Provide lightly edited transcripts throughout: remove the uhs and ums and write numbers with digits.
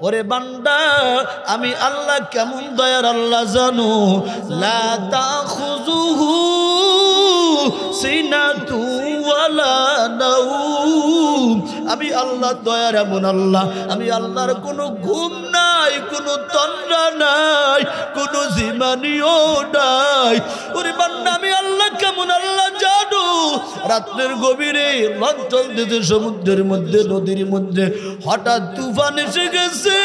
ওরে বান্দা আমি আল্লাহ কেমন দয়ার আল্লাহ জানো লা তাখুযুহু সিনাতু ওয়ালা নাউম আমি আল্লাহ দয়ার এমন আল্লাহ আমি আল্লাহর কোনো ঘুম নাই কোনো তন্দ্রা নাই কোনো জিমানিও নাই ওরে বান্দা আমি আল্লাহ কেমন আল্লাহ জানো রাতের গভীরে লঞ্চল দিতে সমুদ্রের মধ্যে নদীর মধ্যে হঠাৎ তুফান এসে গেছে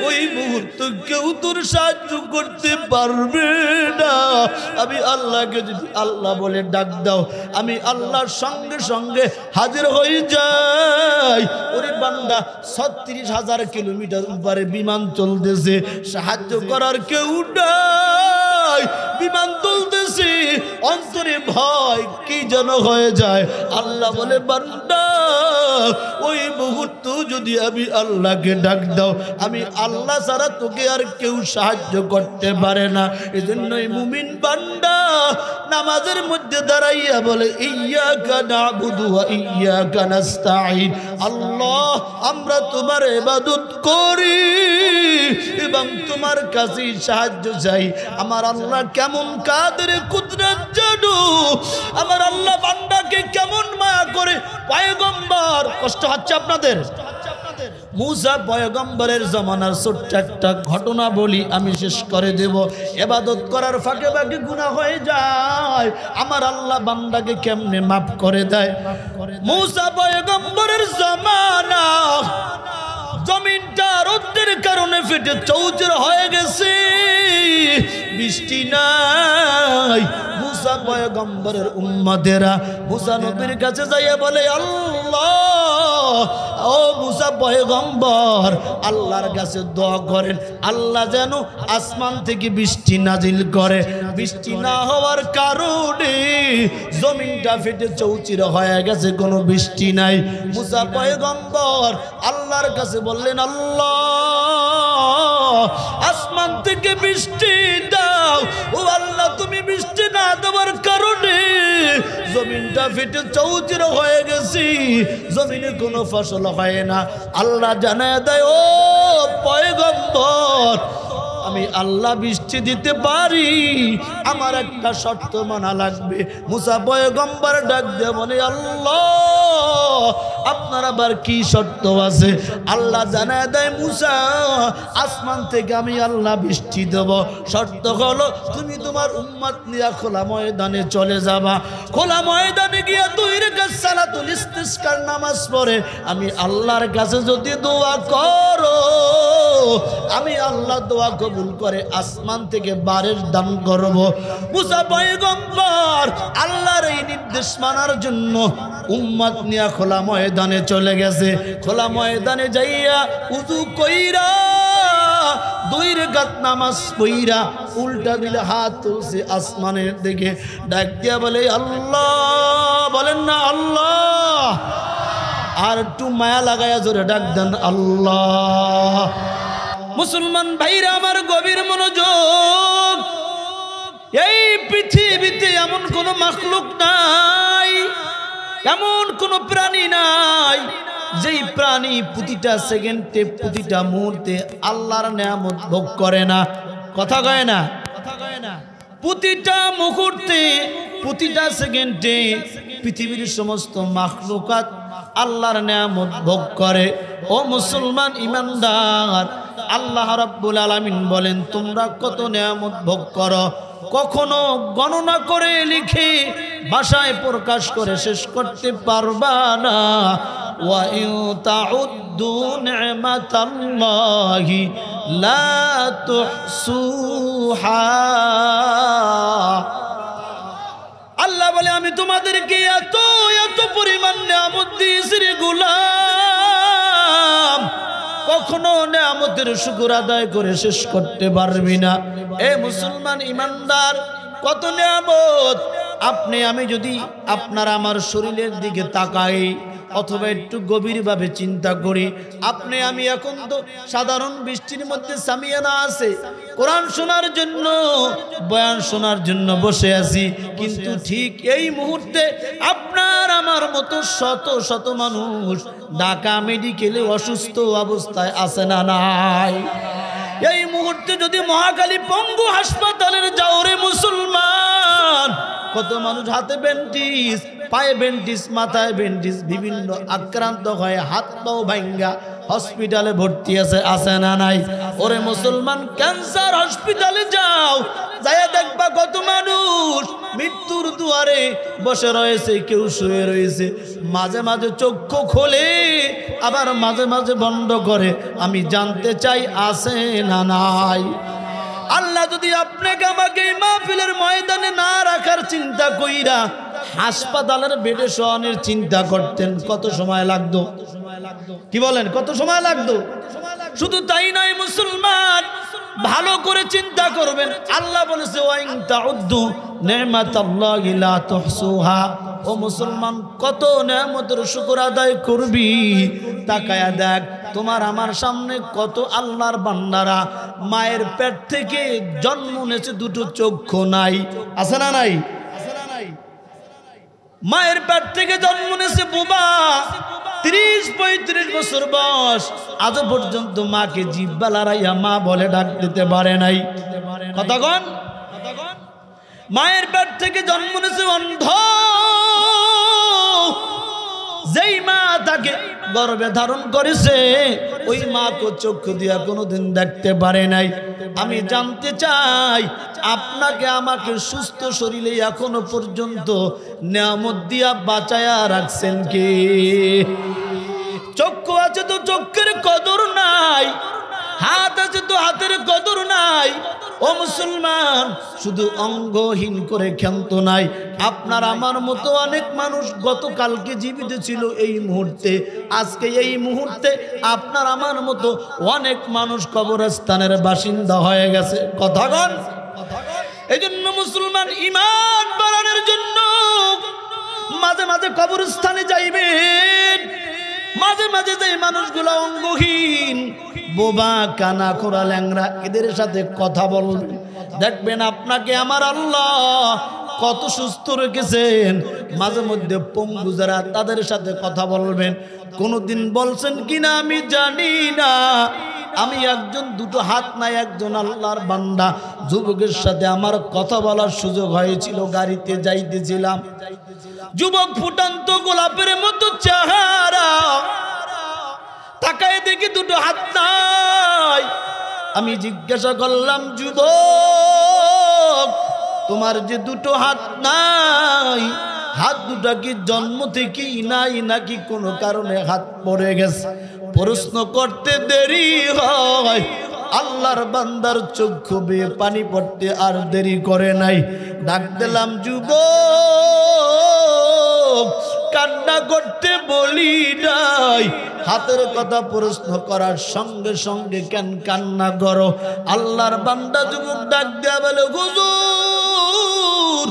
ওই মুহূর্তে কেউ তোর সাহায্য করতে পারবে না আমি আল্লাহকে যদি আল্লাহ বলে ডাক দাও আমি আল্লাহর সঙ্গে সঙ্গে হাজির হয়ে যাই ওরে বান্দা ৩৬,০০০ কিলোমিটার উপরে বিমান চলতেছে সাহায্য করার কেউ নাই বিমান চলতেছে অন্তরে ভয় কি যেন হয়ে যায় আল্লাহ বলে বান্দা ওই মুহূর্ত যদি আমি আল্লাহকে ডাক দাও আমি আল্লাহ ছাড়া তোকে আর কেউ সাহায্য করতে পারে না এজন্যই মুমিন বান্দা নামাজের মধ্যে দাঁড়াইয়া বলে ইয়্যাকা না'বুদু ওয়া ইয়্যাকা নাস্তাঈন আল্লাহ আমরা তোমার ইবাদত করি এবং তোমার কাছে সাহায্য চাই আমার আল্লাহ কেমন কাদের কুদরত জানো আমার আল্লাহ বান্দাকে কেমন মায়া করে পয়গম্বর কষ্ট হচ্ছে আপনাদের মুসা পয়গম্বরের জামানার ছোট্ট একটা ঘটনা বলি আমি শেষ করে দেব ইবাদত করার ফাঁকে ফাঁকে গুনাহ হয়ে যায় আমার আল্লাহ বান্দাকে কেমনে মাফ করে দেয় মুসা পয়গম্বরের জামানা জমিনটা রোদের কারণে ফেটে চৌচির হয়ে গেছে বৃষ্টি নাই মুসা পয়গম্বরের উম্মতেরা মুসা নবীর কাছে যাইয়া বলে আল্লাহ ও মুসা পয়গম্বর আল্লাহর কাছে দোয়া করেন আল্লাহ যেন আসমান থেকে বৃষ্টি নাজিল করে বৃষ্টি না হওয়ার কারণে জমিনটা ফেটে চৌচির হয়ে গেছে কোনো বৃষ্টি নাই মুসা পয়গম্বর আল্লাহর কাছে বললেন আল্লাহ আসমান থেকে বৃষ্টি দাও ও আল্লাহ তুমি বৃষ্টি না দেওয়ার কারণে জমিনটা ফেটে চৌচির হয়ে গেছি জমিনে কোনো ফসল হয় না আল্লাহ জানায় দেয় ও পয়গম্বর আমি আল্লাহ বৃষ্টি দিতে পারি আমার একটা শর্ত মানা লাগবে মুসা পয়গম্বর ডাক দিয়ে বলে আল্লাহ আপনার আবার কি শর্ত আছে আল্লাহ জানায় দেয় মুসা আসমান থেকে আমি আল্লাহ বৃষ্টি দেব শর্ত হলো তুমি তোমার উম্মত নিয়ে খোলা ময়দানে চলে যাবা খোলা ময়দানে গিয়ে 2 রাকাত সালাতুল ইস্তিসকার নামাজ পড়ে আমি আল্লাহর কাছে যদি দোয়া করো আমি আল্লাহ দোয়া কবুল করে আসমান থেকে বারের দান করব মুসা পয়গম্বর আল্লাহর এই নির্দেশ মানার জন্য উম্মত নিয়ে খোলা ময়দানে চলে গেছে খোলা ময়দানে যাইয়া উযু কইরা 2 রাকাত নামাজ পড়া উল্টা দিলে হাত তুলছে আসমানের দিকে ডাক দিয়া বলে আল্লাহ বলেন না আল্লাহ আর একটু মায়া লাগায়া জোরে ডাক দেন আল্লাহ মুসলমান ভাইরা আমার গভীর মনোযোগ এই পৃথিবীতে এমন কোন মাখলুক নাই এমন কোন প্রাণী নাই যেই প্রাণী প্রতিটা সেকেন্ডে প্রতিটা মুহূর্তে আল্লাহর নেয়ামত ভোগ করে না কথা কয় না প্রতিটা মুহূর্তে প্রতিটা সেকেন্ডে পৃথিবীর সমস্ত মাখলুকাত আল্লাহর নেয়ামত ভোগ করে ও মুসলমান ইমানদার আল্লাহ রাব্বুল আলামিন বলেন তোমরা কত নেয়ামত ভোগ করো কখনো গণনা করে লিখে ভাষায় প্রকাশ করে শেষ করতে পারবা না ওয়া ইন তাউদ্দু নি'মাতাল্লাহি লা তুহসুহা আল্লাহ বলে আমি তোমাদেরকে এত এত পরিমাণ নিয়ামত দিয়েছি রে গোলাম কখনো নিয়ামতের শুকর আদায় করে শেষ করতে পারবি না এ মুসলমান ইমানদার কত নিয়ামত আপনি আমি যদি আপনার আমার শরীরের দিকে তাকাই অথবা একটু গভীরভাবে চিন্তা করি, আপনি আমি এখন তো সাধারণ বৃষ্টির মধ্যে সামিয়ানা আছে, কোরআন শোনার জন্য, বয়ান শোনার জন্য বসে আছি, কিন্তু ঠিক এই মুহূর্তে আপনার আমার মতো শত শত মানুষ ঢাকা মেডিকেলে অসুস্থ অবস্থায় আছে না নাই? এই মুহূর্তে যদি মহাকালী পঙ্গু হাসপাতালের যাও রে মুসলমান, কত মানুষ হাতে ব্যান্ডেজ, পায়ে ব্যান্ডেজ, মাথায় ব্যান্ডেজ, বিভিন্ন আক্রান্ত হয়ে হাত পাও ভাঙ্গা হসপিটালে ভর্তি আছে না নাই? ওরে মুসলমান, ক্যান্সার হসপিটালে যাও, যাইয়া দেখবা কত মানুষ মৃত্যুর দুয়ারে বসে রয়েছে, কেউ শুয়ে রয়েছে, মাঝে মাঝে চক্ষু খোলে আবার মাঝে মাঝে বন্ধ করে। আমি জানতে চাই আছে না নাই? আল্লাহ যদি আপনাকে আমাকে এই মাহফিলের ময়দানে না রাখার চিন্তা কইরা হাসপাতালের বেডে শোয়ানোর চিন্তা করতেন, কত সময় লাগতো? কি বলেন, কত সময় লাগতো? শুধু তাই নয় মুসলমান, ভালো করে চিন্তা করবেন। আল্লাহ বলেছে ওয়াইন তাউদ্দু নি'মাতাল্লাহি লা তুহসুহা। ও মুসলমান, কত নেয়ামতের শুকর আদায় করবি? তাকায়া দেখ, তোমার আমার সামনে কত আল্লাহর বান্দারা মায়ের পেট থেকে জন্ম নিয়েছে, দুটো চক্ষু নাই, আছে না নাই? মায়ের পেট থেকে জন্ম নিয়েছে বুবা, 30-35 বছর বয়স, আজও পর্যন্ত মাকে জিহ্বা লড়াইয়া মা বলে ডাক দিতে পারে নাই। কতক্ষণ? মায়ের পেট থেকে জন্ম নিয়েছে অন্ধ, যেই মা তাকে গর্ভে ধারণ করেছে ওই মা তো চক্ষু দিয়া কোনোদিন দেখতে পারে নাই। আমি জানতে চাই, আপনাকে আমাকে সুস্থ শরীরে এখনো পর্যন্ত নিয়ামত দিয়া বাঁচায়া রাখছেন কে? চক্ষু আছে তো চক্ষের কদর নাই, হাত আছে তো হাতের কদর নাই। ও মুসলমান, শুধু অঙ্গহীন করে ক্ষান্ত নাই, আপনার আমার মতো অনেক মানুষ গতকালকে জীবিত ছিল, এই মুহূর্তে আজকে এই মুহূর্তে আপনার আমার মতো অনেক মানুষ কবরস্থানের বাসিন্দা হয়ে গেছে। কথাগণ, এই জন্য মুসলমান ঈমান বাড়ানোর জন্য মাঝে মাঝে কবরস্থানে যাইবেন, মাঝে মাঝে যে মানুষগুলো অঙ্গহীন, বোবা, কানা, খোরা, ল্যাংরা, এদের সাথে কথা বলবেন, দেখবেন আপনাকে আমার আল্লাহ কত সুস্থ রেখেছেন। মাঝে মধ্যে পঙ্গু যারা, তাদের সাথে কথা বলবেন। কোনদিন বলছেন কিনা আমি জানি না, আমি একজন দুটো হাত নাই একজন আল্লাহর বান্দা যুবকের সাথে আমার কথা বলার সুযোগ হয়েছিল, গাড়িতে যাইতেছিলাম, যুবক ফুটান্ত গোলাপের মতো চেহারা, তাকায় দেখি দুটো হাত নাই। আমি জিজ্ঞাসা করলাম, যুবক তোমার যে দুটো হাত নাই, হাত দুটা কি জন্ম থেকেই নাই নাকি কোনো কারণে হাত পড়ে গেছে? প্রশ্ন করতে দেরি হয়, আল্লাহর বান্দার চক্ষু বেয়ে পানি পড়তে আর দেরি করে নাই। ডাক দিলাম, যুবক কান্না করতে বলি নাই, হাতের কথা প্রশ্ন করার সঙ্গে সঙ্গে কেন কান্না করো? আল্লাহর বান্দা যুবক ডাক দেয়া বলে, হুজুর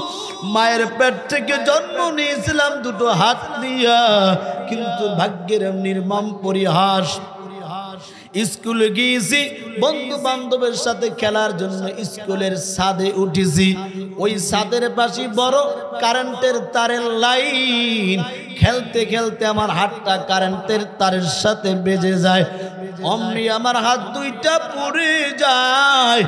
মায়ের পেট থেকে জন্ম নিয়েছিলাম দুটো হাত দিয়া, কিন্তু ভাগ্যের নির্মম পরিহাস, স্কুলে গিয়েছি বন্ধু বান্ধবের সাথে খেলার জন্য, স্কুলের ছাদে উঠেছি, ওই ছাদের পাশে বড় কারেন্টের তারের লাইন, খেলতে খেলতে আমার হাতটা কারেন্টের তারের সাথে বেজে যায়, অমনি আমার হাত দুইটা পুড়ে যায়।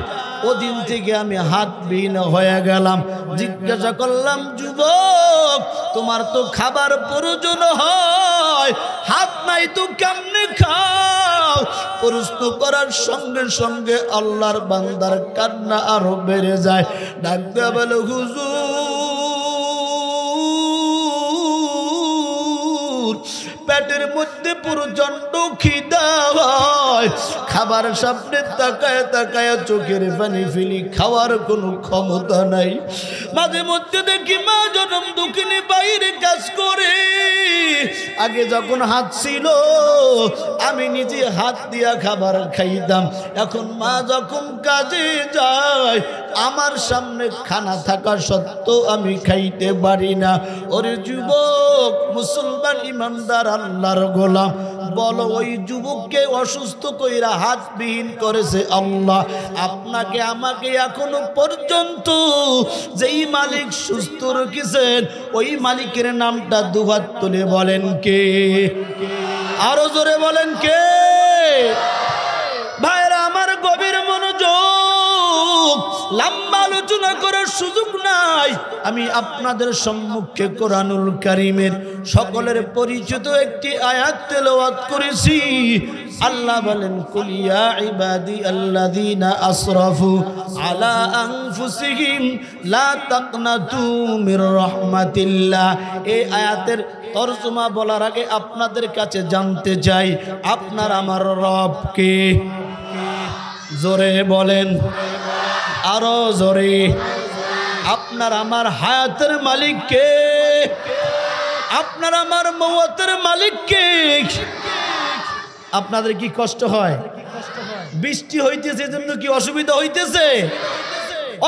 ওদিন থেকে আমি হাতবিহীন হয়ে গেলাম। জিজ্ঞাসা করলাম, যুবক তোমার তো খাবার প্রয়োজন হয়, হাত নাই তো কেমনে খাও? প্রশ্ন করার সঙ্গে সঙ্গে আল্লাহর বান্দার কান্না আরো বেড়ে যায়। ডাকতে বলে, হুজুর পেটের মধ্যে প্রচন্ড খিদা হয়, হয় খাবার সামনে তাকায় তাকায় চোখের পানি ফেলি, খাওয়ার কোনো ক্ষমতা নাই। মাঝে মধ্যে দেখি মা জনম দুঃখিনী বাইরে কাজ করে, আগে যখন হাত ছিল আমি নিজে হাত দিয়া খাবার খাইতাম, এখন মা যখন কাজে যায় আমার সামনে খানা থাকা সত্ত্বেও আমি খাইতে পারি না। ওরে যুবক মুসলমান ইমানদার আল্লাহর গোলাম, বলো ওই যুবককে অসুস্থ কইরা হাতবিহীন করেছে আল্লাহ, আপনাকে আমাকে এখনো পর্যন্ত যেই মালিক সুস্থ রেখেছেন ওই মালিকের নামটা দুহাত তুলে বলেন কে? আরো জোরে বলেন কে? ভাইরা আমার গভীর মনোযোগ, লম্বা আলোচনা করার সুযোগ নাই। আমি আপনাদের সম্মুখে কোরআনুল কারীমের সকলের পরিচিত একটি আয়াত তেলাওয়াত করেছি। আল্লাহ বলেন কুল ইয়া ইবাদি আল্লাযীনা আসরাফু আলা আনফুসিহিম লা তাকনাতু মির রাহমাতিল্লাহ। এই আয়াতের তরজমা বলার আগে আপনাদের কাছে জানতে চাই আপনার আমার রব কে? জোরে বলেন, আরো জোরে। আপনার আমার হায়াতের মালিক কে? আপনার আমার মওয়াতের মালিক কে? আপনাদের কি কষ্ট হয়? বৃষ্টি হইতেছে এজন্য কি অসুবিধা হইতেছে?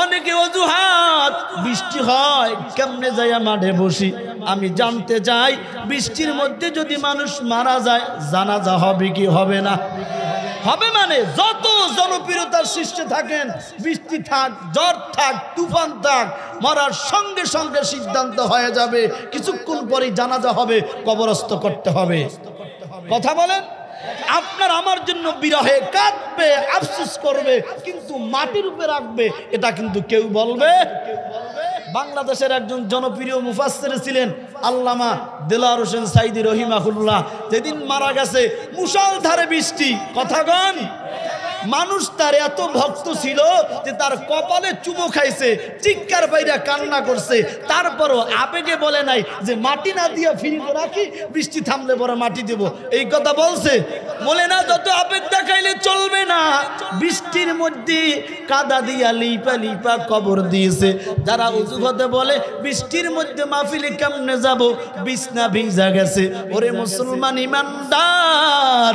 অনেকে অজুহাত, বৃষ্টি হয় কেমনে যাইয়া মাঠে বসি। আমি জানতে চাই বৃষ্টির মধ্যে যদি মানুষ মারা যায় জানাজা হবে কি হবে না? হবে। মানে যত জনপ্রিয়তার সৃষ্টি থাকেন, বৃষ্টি থাক, ঝড় থাক, তুফান থাক, মরার সঙ্গে সঙ্গে সিদ্ধান্ত হয়ে যাবে কিছুক্ষণ পরেই জানাজা হবে, কবরস্থ করতে হবে। কথা বলেন। আপনার আমার জন্য বিরহে কাঁদবে, আফসোস করবে, কিন্তু মাটির উপরে রাখবে এটা কিন্তু কেউ বলবে। বাংলাদেশের একজন জনপ্রিয় মুফাসসির ছিলেন আল্লামা দেলাওয়ার হোসেন সাইদি রহিমাহুল্লাহ। যেদিন মারা গেছে মুষলধারে বৃষ্টি, কথা গণ, মানুষ তার এত ভক্ত ছিল যে তার কপালে চুমো খাইছে, চিৎকার বাইরা কান্না করছে, তারপরও আবেগে বলে নাই যে মাটি না দিয়া ফিরিয়ে রাখি, বৃষ্টি থামলে পরে মাটি দেব, এই কথা বলছে? বলে না, যত আবেগ দেখাইলে চলবে না। বৃষ্টির মধ্যে কাদা দিয়া লিপা লিপা কবর দিয়েছে। যারা অজুহাতে বলে বৃষ্টির মধ্যে মাহফিলে কেমনে যাব, বিছনা ভিজা গেছে। ওরে মুসলমান ইমানদার,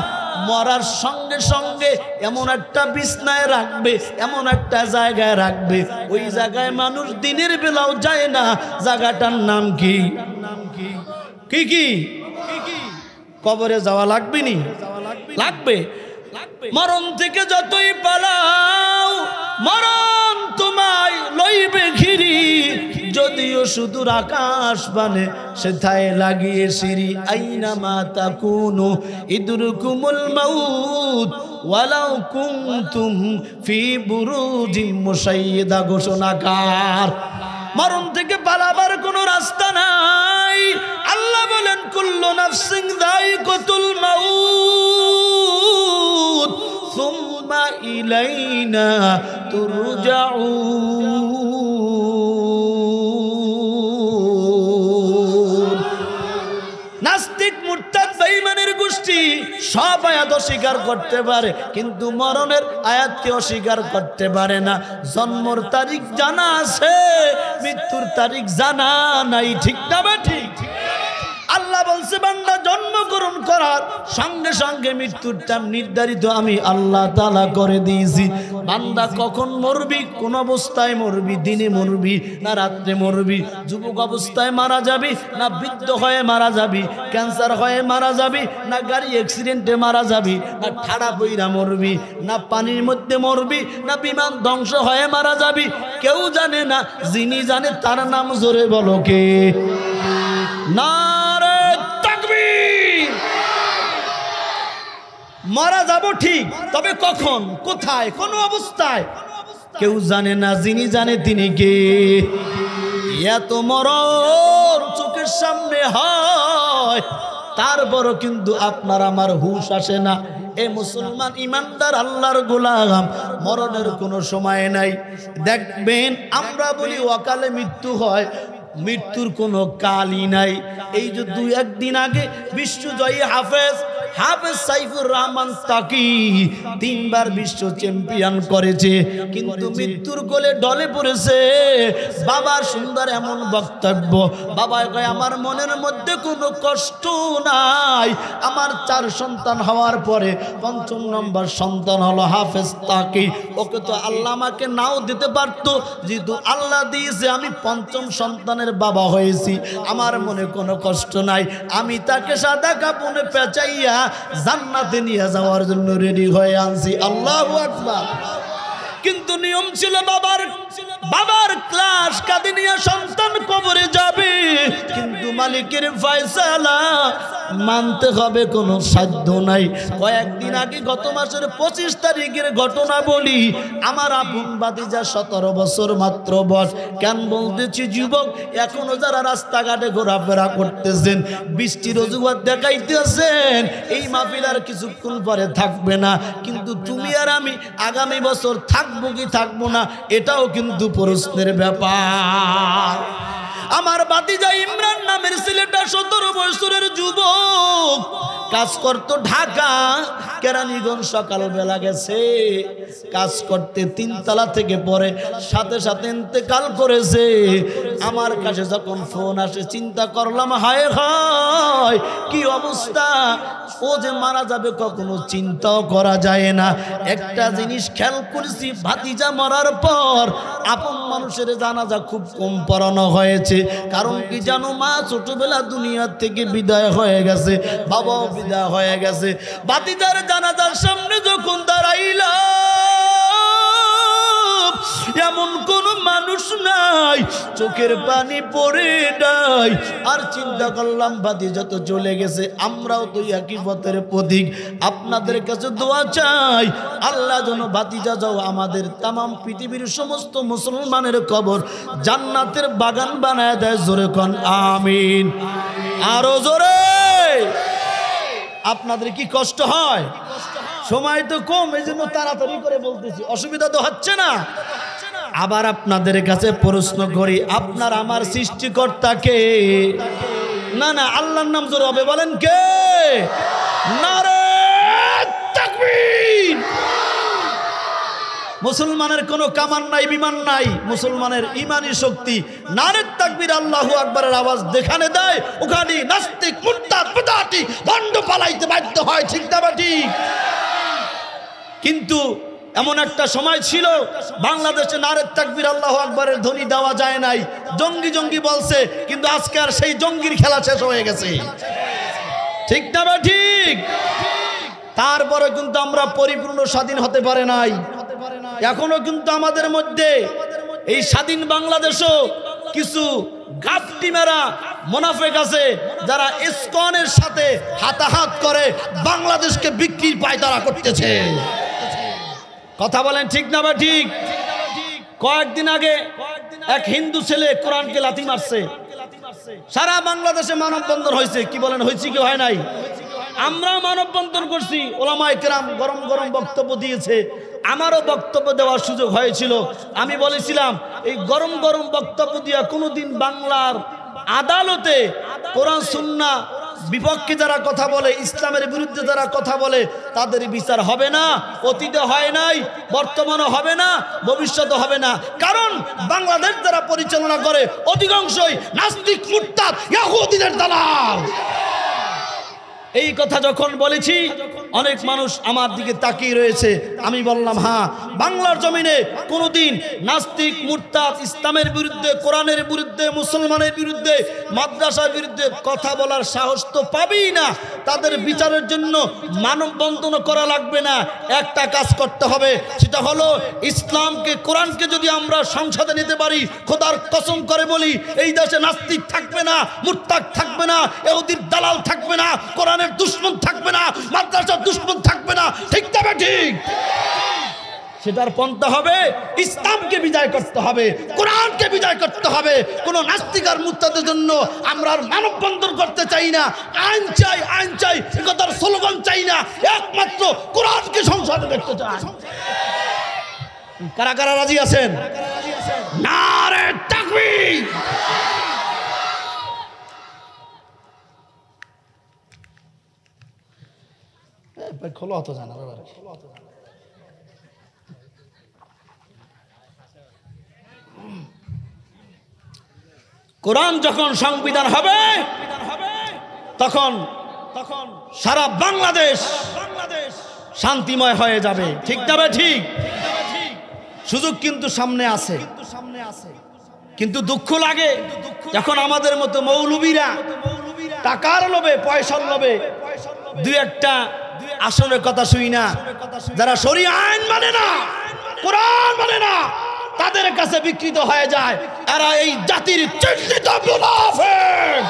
মরার সঙ্গে সঙ্গে এমন একটা বিছনায় রাখবে, এমন একটা জায়গায় রাখবে, ওই জায়গায় মানুষ দিনের বেলাও যায় না। জায়গাটার নাম কি? কি কি? কবরে যাওয়া লাগবে নি? লাগবে। মরণ থেকে যতই পালাও মরণ তোমায় লইবে ঘিরি, যদিও সুদূর আকাশ বানে সেথায় লাগিয়ে সিঁড়ি। আইনা মা তাকুনু ইদরুকুমুল মাউত ওয়ালাউ কুনতুম ফি বুরুজিন মুশাইয়্যিদা। ঘোষণাকার, মরণ থেকে পালাবার কোনো রাস্তা নাই। আল্লাহ বলেন কুল্লু নাফসিন যায়িকাতুল মাউত সুম্মা ইলাইনা তুরজাউন। নাস্তিক, মুরতাদ, বেঈমানের গোষ্ঠী সব আয়াত অস্বীকার করতে পারে, কিন্তু মরণের আয়াতকে অস্বীকার করতে পারে না। জন্মর তারিখ জানা আছে, মৃত্যুর তারিখ জানা নাই, ঠিক না বা ঠিক? আল্লাহ বলছে বান্দা জন্মগ্রহণ করার সঙ্গে সঙ্গে মৃত্যুর টাইম নির্ধারিত আমি আল্লাহ তাআলা করে দিয়েছি। বান্দা কখন মরবি, কোন অবস্থায় মরবি, দিনে মরবি না রাত্রে মরবি, যুবক অবস্থায় মারা যাবি না বৃদ্ধ হয়ে মারা যাবি, ক্যান্সার হয়ে মারা যাবি না গাড়ি অ্যাক্সিডেন্টে মারা যাবি, না ঠাড়া বইরা মরবি, না পানির মধ্যে মরবি, না বিমান ধ্বংস হয়ে মারা যাবি, কেউ জানে না। যিনি জানে তার নাম জোরে বলো কে? নারে তাকবীর। মারা যাব ঠিক, তবে কখন, কোথায়, কোন অবস্থায় কেউ জানে না। যিনি জানে তিনি কে? এত মরণ চোখের সামনে হয়, তারপরও কিন্তু আপনার আমার হুঁশ আসে না। এ মুসলমান ইমানদার আল্লাহর গোলাম, মরণের কোনো সময় নাই। দেখবেন আমরা বলি অকালে মৃত্যু হয়, মৃত্যুর কোনো কালই নাই। এই যে 2-1 দিন আগে বিশ্বজয়ী হাফেজ হাফেজ সাইফুর রহমান তাকি 3 বার বিশ্ব চ্যাম্পিয়ন করেছে, কিন্তু মৃত্যুর কোলে ঢলে পড়েছে। বাবার সুন্দর এমন বক্তব্য, বাবা কয় আমার মনের মধ্যে কোনো কষ্ট নাই। আমার 4 সন্তান হওয়ার পরে 5ম নম্বর সন্তান হলো হাফেজ তাকি। ওকে তো আল্লাহ আমাকে নাও দিতে পারতো, যেহেতু আল্লাহ দিয়েছে আমি 5ম সন্তানের বাবা হয়েছি, আমার মনে কোনো কষ্ট নাই। আমি তাকে সাদা কাপড়ে পেঁচাইয়া জান্নাতে নিয়ে যাওয়ার জন্য রেডি হয়ে আনছি। আল্লাহু আকবার। কিন্তু নিয়ম ছিল বাবার ক্লাস কাঁদিনিয়া সন্তান কবরে যাবে, কিন্তু মালিকের ফয়সালা মানতে হবে, কোনো সাধ্য নাই। কয়েকদিন আগে গত মাসের 25 তারিখের ঘটনা বলি। আমার আপন ভাতিজা 17 বছর মাত্র বয়স। কেন বলতেছি যুবক, এখনো যারা রাস্তাঘাটে ঘোরাফেরা করতেছেন, বৃষ্টির অজুহাত দেখাইতেছেন, এই মাহফিল আর কিছুক্ষণ পরে থাকবে না, কিন্তু তুমি আর আমি আগামী বছর থাকবো কি থাকবো না, এটাও কিন্তু প্রশ্নের ব্যাপার। আমার ভাতিজা ইমরান নামের ছেলেটা 17 বছরের যুবক, কাজ করতো ঢাকা কেরানীগঞ্জ। সকালবেলা গেছে কাজ করতে, 3 তলা থেকে পরে সাথে সাথে ইন্তেকাল করেছে। আমার কাছে যখন ফোন আসে চিন্তা করলাম, হায় হায় কি অবস্থা, ও যে মারা যাবে কখনো চিন্তাও করা যায় না। একটা জিনিস খেয়াল করেছি, ভাতিজা মরার পর আপন মানুষের জানাজা খুব কম পড়ানো হয়েছে। কারণ কি জানো, মা ছোটবেলা দুনিয়া থেকে বিদায় হয়ে গেছে, বাবাও বিদায় হয়ে গেছে। ভাতিজার জানাজার সামনে যখন দাঁড়াইলাম, এমন কোন মানুষ নাই চোখের পানি পড়ে নাই। আর চিন্তা করলাম ভাতিজা তো চলে গেছে, আমরাও তো একই পথের প্রতীক। আপনাদের কাছে দোয়া চাই, আল্লাহ যেন ভাতিজা যাও আমাদের তামাম পৃথিবীর সমস্ত মুসলমানের কবর জান্নাতের বাগান বানায় দেয়। জোরে কোন আমিন, আরো জোরে। আপনাদের কি কষ্ট হয়? সময় তো কম, এই জন্য তাড়াতাড়ি করে বলতেছি, অসুবিধা তো হচ্ছে না। আবার আপনাদের কাছে প্রশ্ন করি, আপনার আমার সৃষ্টিকর্তা কে? না না, আল্লাহর নাম জোরে হবে, বলেন কে? নারে তাকবীর। মুসলমানের কোনো কামান নাই, বিমান নাই, মুসলমানের ইমানি শক্তি। নারে তাকবীর, আল্লাহু আকবারের আওয়াজ যেখানে দেয় ওখানে নাস্তিক, মুরতাদ, বিদআতি, ভণ্ড পালাইতে বাধ্য হয়। ঠিক না ঠিক? কিন্তু এমন একটা সময় ছিল বাংলাদেশে নারে তাকবীর আল্লাহু আকবারের ধ্বনি দেওয়া যায় নাই, জঙ্গি জঙ্গি বলছে, কিন্তু আজকে আর সেই জঙ্গির খেলা শেষ হয়ে গেছে। ঠিক না ঠিক? তারপরে কিন্তু আমরা পরিপূর্ণ স্বাধীন হতে পারে নাই। এখনো কিন্তু আমাদের মধ্যে এই স্বাধীন বাংলাদেশও কিছু গাফটি মেরা মুনাফিক আছে, যারা ইসকনের সাথে হাতাহাত করে বাংলাদেশকে বিক্রির পায়তারা করতেছে। কথা বলেন ঠিক না বা ঠিক? কয়েকদিন আগে এক হিন্দু ছেলে কোরআনকে লাথি মারছে, সারা বাংলাদেশে মানববন্ধন হয়েছে। কি বলেন, হয়েছে কি হয় নাই? আমরা মানববন্ধন করছি, ওলামায়ে কেরাম গরম গরম বক্তব্য দিয়েছে, আমারও বক্তব্য দেওয়ার সুযোগ হয়েছিল। আমি বলেছিলাম, এই গরম গরম বক্তব্য দিয়া কোনোদিন বাংলার আদালতে কোরআন সুন্নাহ বিপক্ষে যারা কথা বলে, ইসলামের বিরুদ্ধে যারা কথা বলে, তাদের বিচার হবে না। অতীতে হয় নাই, বর্তমানে হবে না, ভবিষ্যতে হবে না। কারণ বাংলাদেশ যারা পরিচালনা করে অধিকাংশই নাস্তিক, মুরতাদ, ইহুদিদের দালাল। এই কথা যখন বলেছি, অনেক মানুষ আমার দিকে তাকিয়ে রয়েছে। আমি বললাম, হ্যাঁ, বাংলার জমিনে কোনোদিন নাস্তিক, মুরতাদ, ইসলামের বিরুদ্ধে, কোরআনের বিরুদ্ধে, মুসলমানের বিরুদ্ধে, মাদ্রাসার বিরুদ্ধে কথা বলার সাহস তো পাবেই না। তাদের বিচারের জন্য মানববন্ধন করা লাগবে না, একটা কাজ করতে হবে, সেটা হলো ইসলামকে, কোরআনকে যদি আমরা সংসদে নিতে পারি, খোদার কসম করে বলি, এই দেশে নাস্তিক থাকবে না, মুরতাদ থাকবে না, ইহুদির দালাল থাকবে না, কোরআনের দুশমন থাকবে না, মাদ্রাসার দুশমন থাকবে না। ঠিক তবে ঠিক? সেটার পন্থা হবে ইসলামকে বিজয় করতে হবে, কোরআনকে বিজয় করতে হবে। কোন নাস্তিক আর মুরতাদের জন্য আমরা আর মানববন্ধন করতে চাই না। আইন চাই, আইন চাই, একতার স্লোগান চাই না, একমাত্র কোরআনকে সংসদে দেখতে চাই। কারা কারা রাজি আছেন? নারে তাকবীর। ভাই খোলা হতো জানা ব্যাপার। কোরআন যখন সংবিধান হবে তখন সারা বাংলাদেশ শান্তিময় হয়ে যাবে। ঠিক না ভাই? ঠিক। সুযোগ কিন্তু সামনে আছে, কিন্তু দুঃখ লাগে যখন আমাদের মতো মৌলবীরা টাকার লোভে, পয়সার লোভে দুই একটা আসনের কথা শুই না, যারা শরীয়ত আইন মানে না, কোরআন মানে না, তাদের কাছে বিকৃত হয়ে যায়। এরা এই জাতির চিহ্নিত মুনাফিক,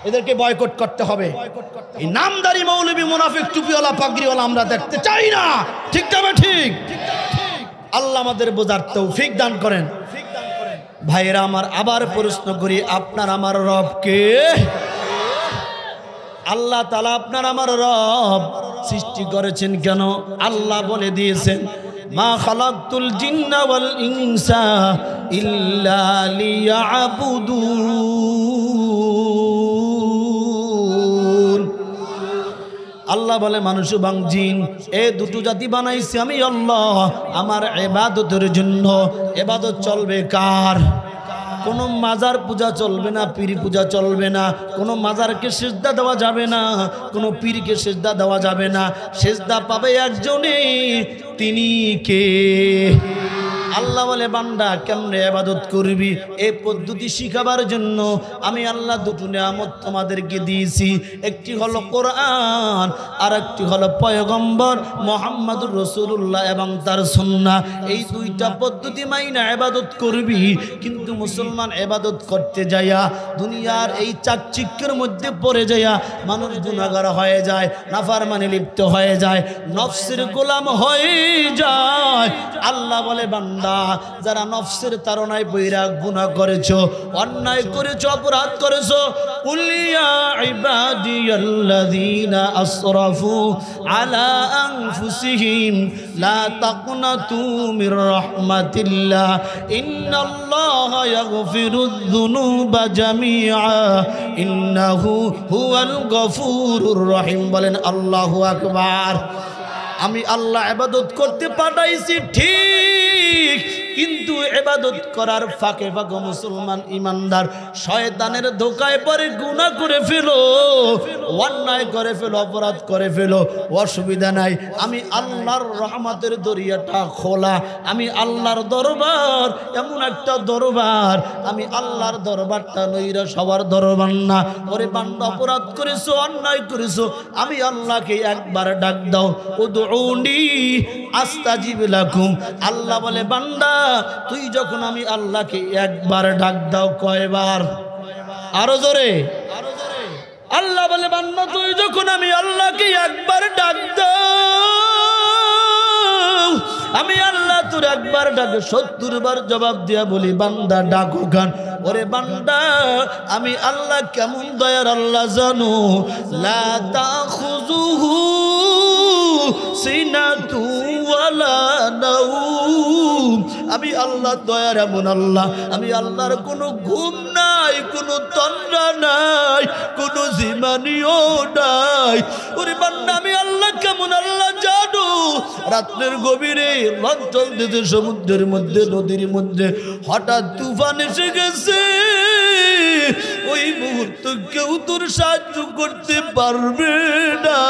এদেরকে বয়কট করতে হবে। এই নামদারি মৌলবী মুনাফিক টুপিওয়ালা পাগড়িওয়ালা আমরা দেখতে চাই না। ঠিক তবে ঠিক। আল্লাহ আমাদের বোঝার তৌফিক দান করেন। ভাইরা আমার, আবার প্রশ্ন করি, আপনার আমার রব কে? আল্লাহ তাআলা আপনার আমার রব। সৃষ্টি করেছেন কেন? আল্লাহ বলে দিয়েছেন, মা খালাকতুল জিন্না ওয়াল ইনসা ইল্লা লিয়াবুদুন। আল্লাহ বলে, মানুষ এবং জিন এ দুটো জাতি বানাইছি আমি আল্লাহ আমার ইবাদতের জন্য। ইবাদত চলবে কার? কোনো মাজার পূজা চলবে না, পীর পূজা চলবে না, কোনো মাজারকে সিজদা দেওয়া যাবে না, কোনো পীরকে সিজদা দেওয়া যাবে না। সিজদা পাবে একজনই, তিনি কে? আল্লাহ বলে, বান্দা কেমনে ইবাদত করবি এই পদ্ধতি শিখাবার জন্য আমি আল্লাহ দুটো নিয়ামত তোমাদেরকে দিয়েছি। একটি হলো কোরআন, আর একটি হলো পয়গম্বর মুহাম্মদুর রাসূলুল্লাহ এবং তার সুন্নাহ। এই দুইটা পদ্ধতি মাইনা ইবাদত করবি। কিন্তু মুসলমান ইবাদত করতে যায়া দুনিয়ার এই চাকচিক্যের মধ্যে পড়ে যায়া মানুষ গুনাহগার হয়ে যায়, নাফরমানে লিপ্ত হয়ে যায়, নফসের গোলাম হয়ে যায়। আল্লাহ বলে, বান্দা যারা নফসের তাড়নায় পইরা গুনাহ করেছো, অন্যায় করেছো, অপরাধ করেছো, কুল ইয়া ইবাদিয়াল্লাযীনা আসরাফু আলা আনফুসিহিম লা তাকনাতু মির রাহমাতিল্লাহ ইন্নাল্লাহা ইয়াগফিরুয যুনুবা জামিআ ইন্নাহু হুয়াল গফুরুর রহিম। বলেন আল্লাহু আকবার। আমি আল্লাহ ইবাদত করতে পাঠাইছি ঠিক, কিন্তু ইবাদত করার ফাঁকে ফাঁকে মুসলমান ইমানদার শয়তানের ধোকায় পড়ে গুনাহ করে ফেলো, অন্যায় করে ফেলো, অপরাধ করে ফেলো, অসুবিধা নাই। আমি আল্লাহর রহমতের দরিয়াটা খোলা। আমি আল্লাহর দরবার এমন একটা দরবার, আমি আল্লাহর দরবারটা নইরা সবার দরবার না। ওরে বান্দা, অপরাধ করেছো, অন্যায় করেছো, আমি আল্লাহকে একবার ডাক দাও, উদউনি আস্তাজিব লাকুম। আল্লাহ বলে, বান্দা তুই যখন আমি আল্লাহকে একবার ডাক দাও, কয়বার? আরো জোরে। আল্লাহ বলে, বান্দা তুই যখন আমি আল্লাহকে একবার ডাক দাও, আমি আল্লাহ তোর একবার ডাকে 70 বার জবাব দিয়া বলি, বান্দা ডাকো গান। ওরে বান্দা, আমি আল্লাহ কেমন দয়ার আল্লাহ জানো। লা তাখুযুহু সিনাতু ওয়ালা নাউম। আমি আল্লাহ দয়ার এমন আল্লাহ, আমি আল্লাহর কোনো ঘুম নাই, কোনো তন্দ্রা নাই, কোনো জিমানিও নাই। ওরে বান্দা, আমি আল্লাহ কেমন আল্লাহ জানো। রাতের গভীরে লঞ্চ চলতেছে সমুদ্রের মধ্যে, নদীর মধ্যে, হঠাৎ তুফান এসে গেছে। ওই মুহূর্তে কেউ তোর সাহায্য করতে পারবে না।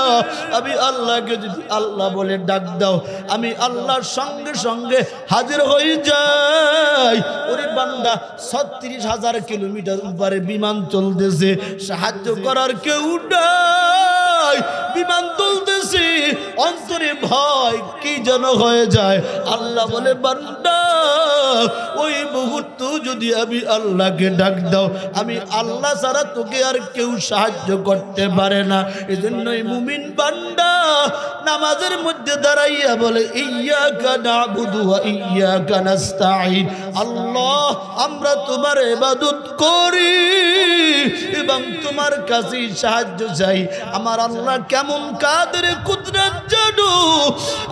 আমি আল্লাহকে যদি আল্লাহ বলে ডাক দাও, আমি আল্লাহর সঙ্গে সঙ্গে হাজির হয়ে যাই। ওরে বান্দা, 36,000 কিলোমিটার উপরে বিমান চলতেছে, সাহায্য করার কেউ নাই। বিমান চলতেছে, অন্তরে ভয় কি যেন হয়ে যায়। আল্লাহ বলে, বান্দা ওই মুহূর্ত যদি আমি আল্লাহকে ডাক দাও, আমি আল্লাহ ছাড়া তোকে আর কেউ সাহায্য করতে পারে না। এজন্যই মুমিন বান্দা নামাজের মধ্যে দাঁড়াইয়া বলে, ইয়্যাকা না'বুদু ওয়া ইয়্যাকা নাস্তাঈন। আল্লাহ, আমরা তোমার ইবাদত করি এবং তোমার কাছে সাহায্য চাই। আমার আল্লাহ কেমন কাদের কুদরত জানো।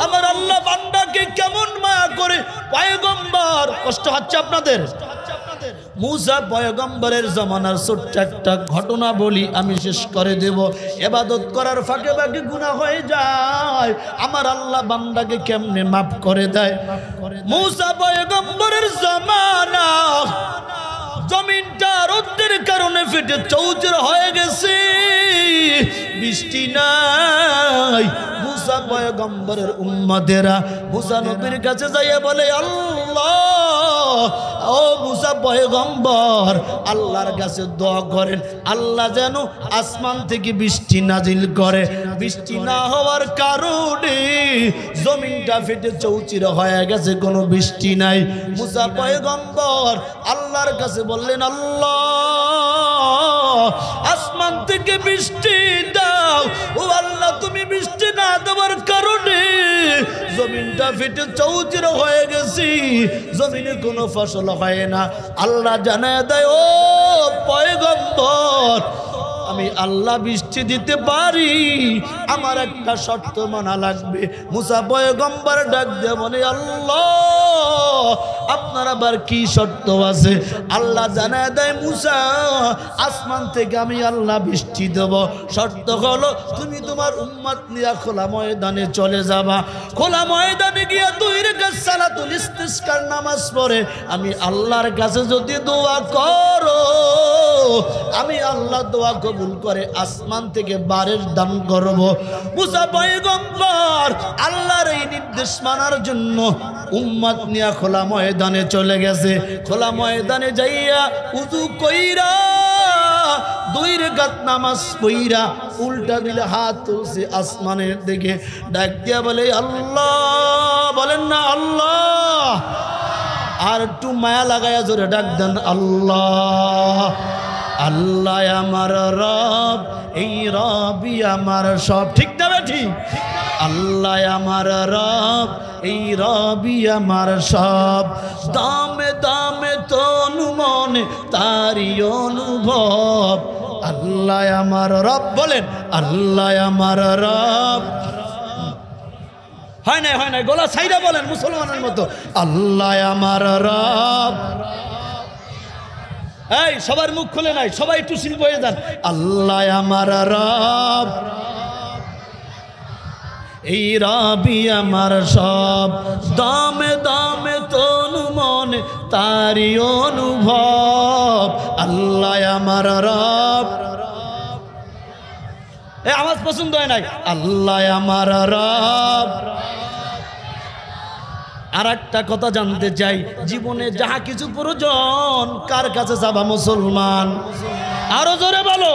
আমার আল্লাহ বান্দাকে কেমন মায়া করে। পয়গম্বর, কষ্ট হচ্ছে আপনাদের? মুসা পয়গম্বরের জমানার ছোট্ট একটা ঘটনা বলি, আমি শেষ করে দেব। ইবাদত করার ফাঁকে ফাঁকে গুনাহ হয়ে যায়, আমার আল্লাহ বান্দাকে কেমনে মাফ করে দেয়। মুসা পয়গম্বরের জমানা জমিনটা রোদের কারণে ফেটে চৌচির হয়ে গেছে, বৃষ্টি নাই। মুসা পয়গম্বরের উম্মতেরা মুসা নবীর কাছে যাইয়া বলে, আল্লাহ, ও মুসা পয়গম্বর, আল্লাহর কাছে দোয়া করেন আল্লাহ যেন আসমান থেকে বৃষ্টি নাজিল করে। বৃষ্টি না হওয়ার কারণে জমিনটা ফেটে চৌচির হয়ে গেছে, কোনো বৃষ্টি নাই। মুসা পয়গম্বর আল্লাহর কাছে বললেন, আল্লাহ, আসমান থেকে বৃষ্টি দাও। ও আল্লাহ, তুমি বৃষ্টি না দেওয়ার কারণে জমিনটা ফেটে চৌচির হয়ে গেছি, জমিনে কোনো ফসল হয় না। আল্লাহ জানায় দেয়, ও পয়গম্বর, আমি আল্লাহ বৃষ্টি দিতে পারি, আমার একটা শর্ত মানা লাগবে। মুসা পয়গম্বর ডাক দিয়ে বলে, আল্লাহ, আপনার আবার কি শর্ত আছে? আল্লাহ জানায় দেয়, মুসা, আসমান থেকে আমি আল্লাহ বৃষ্টি দেব, শর্ত হলো তুমি তোমার উম্মত নিয়ে খোলা ময়দানে চলে যাবা। খোলা ময়দানে গিয়া 2 রাকাত সালাতুল ইস্তিসকার নামাজ পড়ে আমি আল্লাহর কাছে যদি দোয়া করো, আমি আল্লাহ দোয়া কবুল করে আসমান থেকে বারের দান করব। মুসা পয়গম্বর আল্লাহর এই নির্দেশ মানার জন্য উম্মত নিয়ে খোলা ময়দানে চলে গেছে। খোলা ময়দানে যাইয়া উযু কইরা 2 রাকাত নামাজ পড়া উল্টা দিলে হাত তুলছে আসমানের দিকে, ডাক দিয়া বলে, আল্লাহ, বলেন না আল্লাহ, আর একটু মায়া লাগায়া জোরে ডাক দেন, আল্লাহ। আল্লাহ আমার রব, এই রবই আমার সব। ঠিক না ঠিক? আল্লাহ আমার রব, এই রবই আমার সব। দামে দামে তনু মনে তারি অনুভব। আল্লাহ আমার রব, বলেন আল্লাহ আমার রব। হয় নাই গলা সাইডা বলেন মুসলমানের মতো, আল্লাহ আমার রব। এই সবার মুখ খুলে নাই, সবাই একটু শিল্প হয়ে যান। আল্লাহ আমার রব, এই রবি আমার সব। দামে দামে তনু মনে তারি অনুভব। আল্লাহ আমার রব। এই আওয়াজ পছন্দ হয় নাই? আল্লাহ আমার রব। আর একটা কথা জানতে চাই, জীবনে যাহা কিছু প্রয়োজন কার কাছে চাবা মুসলমান? আরো জোরে বলো।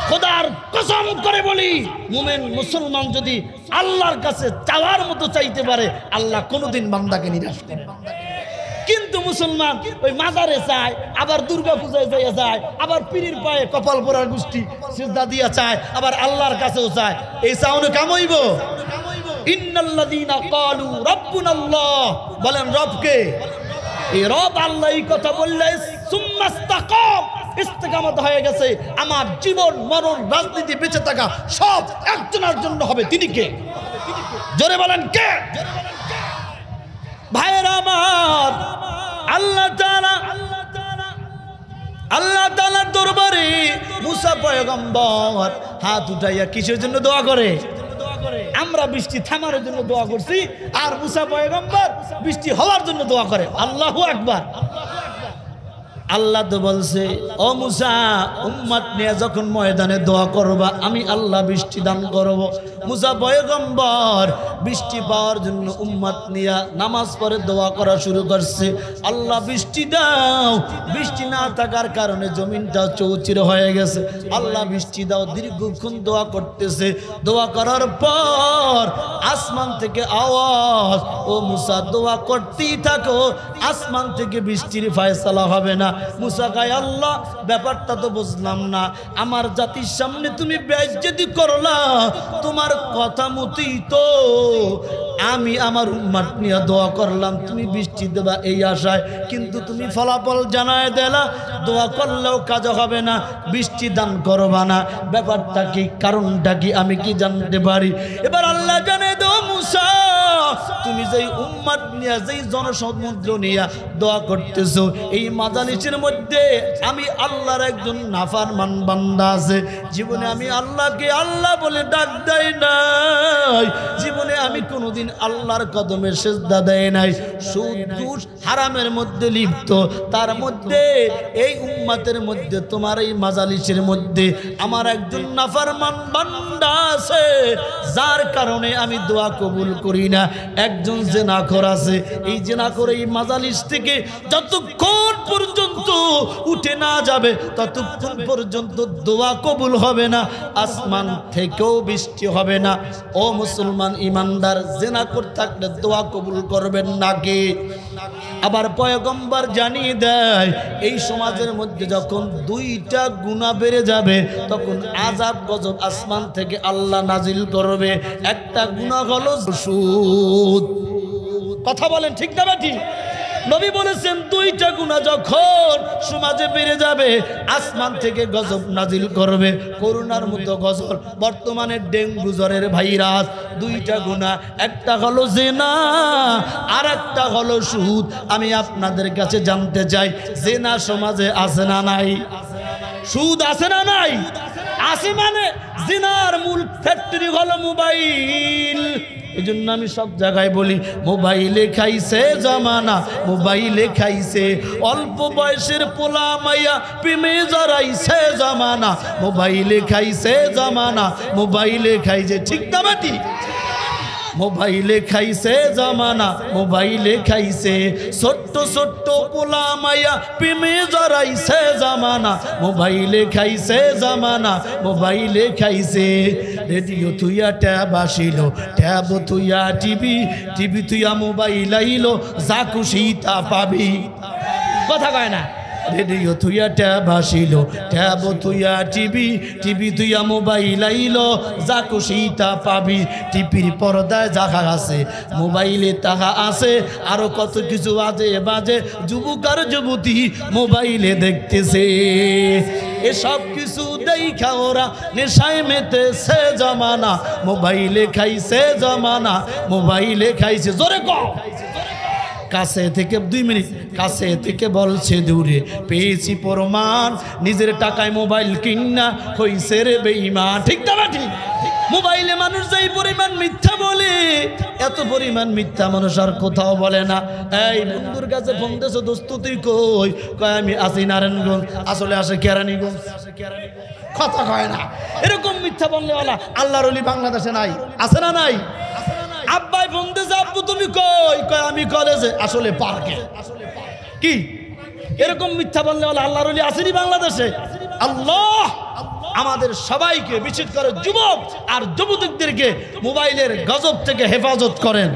খোদার কসম করে বলি, মুমিন মুসলমান যদি আল্লাহর কাছে চাওয়ার মতো চাইতে পারে, আল্লাহ কোনোদিন বান্দাকে নিরাশ করে না। কিন্তু মুসলমান ওই মাজারে চায়, আবার দুর্গা পূজায় যাইয়া যায়, আবার পীরের পায়ে কপাল পরার গোষ্ঠী সিজদা দিয়া চায়, আবার আল্লাহর কাছেও চায়। এই চাওনে কাম হইব? ইন্নাল্লাযীনা ক্বালু রাব্বুনাল্লাহ, বলেন রব কে? এই রব আল্লাহ। এই কথা বললে সুম্মাস্তাকাম, ইস্তেকামত হয়ে গেছে। আমার জীবন মরণ রাজনীতি বেঁচে থাকা সব একজনের জন্য হবে। তিনি কে? জোরে বলেন কে? ভাইয়েরা আমার, আল্লাহ তাআলার দরবারে মুসা পয়গম্বর হাত উঠাইয়া কিসের জন্য দোয়া করে? আমরা বৃষ্টি থামার জন্য দোয়া করছি, আর মুসা পয়গম্বর বৃষ্টি হওয়ার জন্য দোয়া করে। আল্লাহু আকবার। আল্লাহ তো বলছে, ও মুসা, উম্মত নিয়ে যখন ময়দানে দোয়া করবা আমি আল্লাহ বৃষ্টি দান করব। মুসা পয়গম্বর বৃষ্টি পাওয়ার জন্য উম্মত নিয়ে নামাজ পড়ে দোয়া করা শুরু করছে। আল্লাহ বৃষ্টি দাও। বৃষ্টি না থাকার কারণে জমিনটা চৌচির হয়ে গেছে। আল্লাহ বৃষ্টি দাও। দীর্ঘক্ষণ দোয়া করতেছে। দোয়া করার পর আসমান থেকে আওয়াজ, ও মুসা দোয়া করতেই থাকো, আসমান থেকে বৃষ্টির ফয়সালা হবে না। মুসা কয়, আল্লাহ, ব্যাপারটা তো বুঝলাম না। আমার জাতির সামনে তুমি বেইজ্জতি করলা, তোমার কথা মতই তো আমি আমার উম্মত নিয়ে দোয়া করলাম, তুমি বৃষ্টি দেবা এই আশায়, কিন্তু তুমি ফলাফল জানায় দিলা দোয়া করলেও কাজ হবে না, বৃষ্টি দান করবা না। ব্যাপারটা কি? কারণটা কি? আমি কি জানতে পারি? এবার আল্লাহ জানে, দো মুসা, তুমি তুমি যেই উম্মত নিয়ে যেই জনসমুদ্র নিয়ে দোয়া করতেছো, এই মাজালিসের মধ্যে আমি আল্লাহর একজন নাফরমান বান্দা আছে। জীবনে আমি আল্লাহকে আল্লাহ বলে ডাক দেই নাই, জীবনে আমি কোনোদিন আল্লাহর কদমে সিজদা দেই নাই। সুদ ঘুষ হারামের মধ্যে লিপ্ত, তার মধ্যে এই উম্মতের মধ্যে তোমার এই মাজালিসের মধ্যে আমার একজন নাফরমান বান্দা আছে, যার কারণে আমি দোয়া কবুল করি না। একজন জিনাখোর আছে, এই জিনাখোর এই মাজালিস থেকে যতক্ষণ পর্যন্ত উঠে না যাবে ততক্ষণ পর্যন্ত দোয়া কবুল হবে না, আসমান থেকেও বৃষ্টি হবে না। ও মুসলমান ইমানদার, জিনাখোর থাকলে দোয়া কবুল করবেন নাকি? আবার পয়গম্বর জানিয়ে দেয়, এই সমাজের মধ্যে যখন দুইটা গুনাহ বেড়ে যাবে তখন আযাব গজব আসমান থেকে আল্লাহ নাজিল করবে। একটা গুনাহ হলো সুদ। কথা বলেন ঠিক না বেটি? নবী বলেছেন দুইটা গুনাহ যখন সমাজে বেড়ে যাবে আসমান থেকে গজব নাজিল করবে, করোনার মতো গজব। বর্তমানে ডেঙ্গু জ্বরের ভাইরাস, দুইটা গুনাহ, একটা হলো জিনা আর একটা হলো সুদ। আমি আপনাদের কাছে জানতে চাই, জিনা সমাজে আছে না নাই? সুদ আছে না নাই? আছে। মানে জিনার মূল ফ্যাক্টরি হলো মোবাইল। এই জন্য আমি সব জায়গায় বলি, মোবাইলে খাইছে জামানা, মোবাইলে খাইছে। অল্প বয়সের পোলা মাইয়া প্রেমে জড়াইছে জামানা, মোবাইলে খাইছে জামানা, মোবাইলে খাইছে। ঠিক না বেটি? মোবাইলে খাইছে জামানা, মোবাইলে খাইছে। ছোট্ট ছোট্ট পোলা মাইয়া প্রেমে জড়াইছে জামানা, মোবাইলে খাইছে জামানা, মোবাইলে খাইছে। রেডিও তুইয়া ট্যাব আসিল, ট্যাব তুইয়া টিভি, টিভি তুইয়া মোবাইল আইলো, যা খুশি তা পাবি। কথা কয় না? রেডিও তুইয়া ট্যাব আসিল, ট্যাব তুইয়া টিভি, টিভি তুইয়া মোবাইল আইলো, যা খুশি তা পাবি। টিভির পর্দায় যাহা আছে মোবাইলে তাহা আছে, আরো কত কিছু বাজে বাজে যুবক আর যুবতী মোবাইলে দেখতেছে। এসব কিছু দেখা ওরা নেশায় মেতেছে জামানা, মোবাইলে খাইছে জামানা, মোবাইলে খাইছে। জোরে কও। কাছে থেকে 2 মিনিট কাছে থেকে বলছে দূরে, পেয়েছি প্রমাণ নিজের টাকায় মোবাইল কিনা হইছে রে বেঈমান। ঠিক না বেটি? মোবাইলে মানুষ যেই পরিমাণ মিথ্যা বলে, এত পরিমাণ মিথ্যা মানুষ আর কোথাও বলে না। এই বন্ধুর কাছে ফোন দেছো, দোস্ত তুই কই? কয় আমি আসি নারায়ণগঞ্জ, আসলে আসে কেরানীগঞ্জ। কথা কয় না। এরকম মিথ্যা বললে ওলা আল্লাহর ওলি বাংলাদেশে নাই, আছে না নাই? আব্বাই ফোন দিয়েছে, আব্বু তুমি কই? কয় আমি কলেজে, আসলে পার্কে। কি এরকম মিথ্যা বললে ওলা আল্লাহর ওলি আসেনি বাংলাদেশে? আল্লাহ আমাদের সবাইকে, বিশেষ করে যুবক আর যুবতীদেরকে মোবাইলের গজব থেকে হেফাজত করেন।